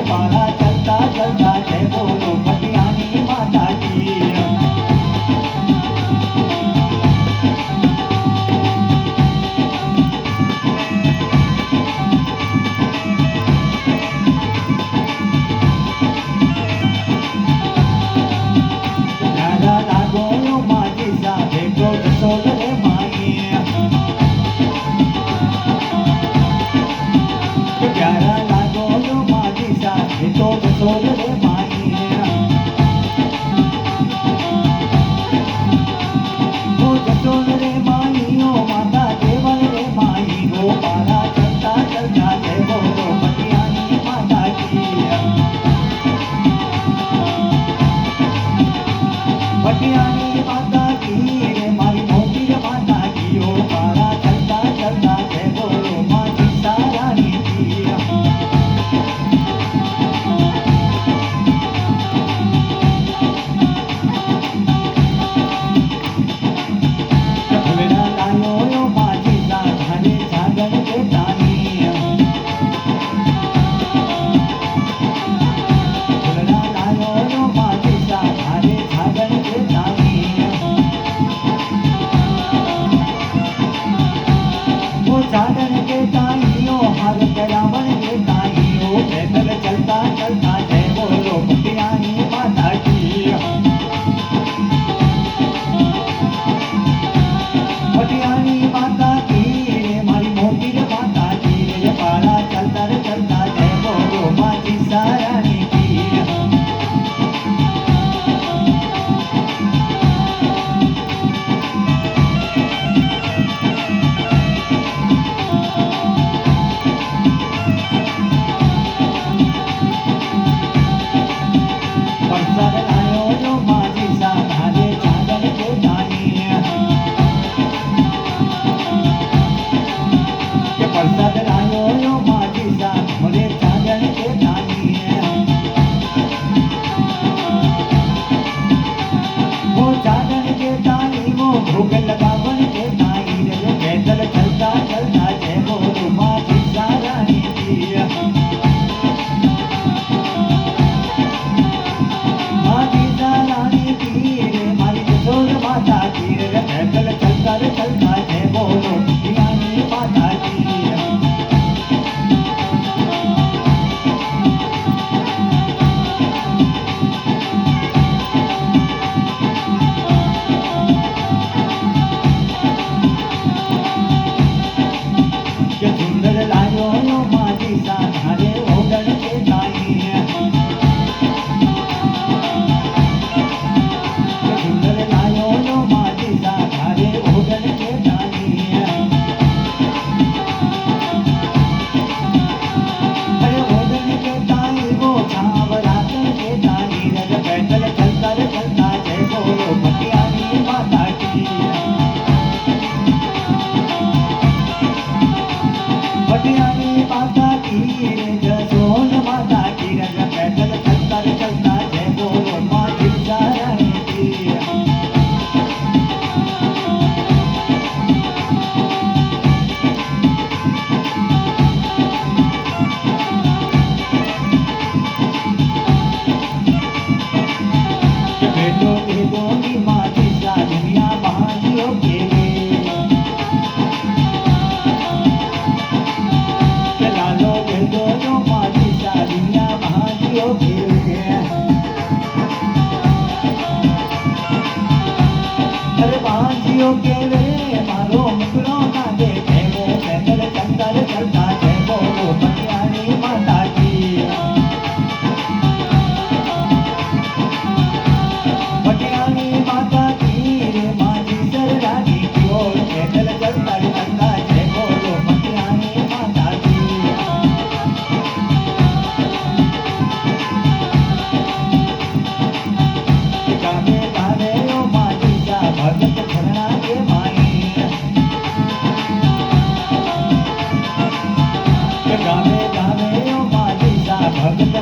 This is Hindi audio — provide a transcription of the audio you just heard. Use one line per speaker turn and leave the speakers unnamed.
पारा चलता चलता जय बोलो पटियानी माता की। प्यारा लागो यो माजी सा देखो जसोदरे माई। प्यारा लागो यो माजी सा देखो जसोदरे माई। ओ जसोदरे माई ओ माता देवल रे माई गो पारा चलता चलता जय बोलो पटियानी माता की। पटियानी माता की रे मारी मोटी रे माता की। ओ पारा चलता चलता जय बोलो माजी सारानी की। फुलड़ा लायो यो माजी सा घरे जागन के ताई। फुलड़ा लायो यो माजी सा घरे जागन के ताई। वो जागन के ताई ओ हर रावण के ताई। ओ पैदल चलता चलता जय बोलो पटियानी माता की। पटियानी माता की रे मारी मोटी रे माता की। रे पारा चलता रे चलता जय बोलो माजी सारानी की। परसाद लायो यो माजी सा घरे जागन के ताई। के परसाद लायो यो माजी सा घरे जागन के ताई। वो जागन के ताई वो भोग लगावन के ताई। रे पैदल चलता चलता जय बोलो माजी सारानी की। माजी सारानी की रे मारी जसोद माता की। रे पैदल चलता रे चलता जय बोलो पटियानी माता की। के सुंदर लायो यो माजी सा घरे ओगन के ताई। के सुंदर लायो यो माजी सा घरे ओगन के ताई। अरे ओगन के ताई वो छावरातन के ताई। रे पैदल चलता रे चलता जय बोलो पटियानी माता की। पटियानी माता की रे जसोद माता की। रे पैदल चलता रे चलता जय बोलो माजी सारानी की। के बेटो के दोनी माजी सा दुनिया महाजियो के के लालो के दोनों माजी सा दुनिया महाजियो के। अरे महाजियो के वे मारो मुकरो ना देखे। वो पैदल चलता रे चलता जय बोलो पटियानी माता की। पटियानी माता की रे माजी सरदारी की। ओर पैदल चलता रे चलता जय बोलो पटियानी माता की। गावे गावे ओ माजी सा भगत घरना के माई। गावे गावे ओ माजी सा भगत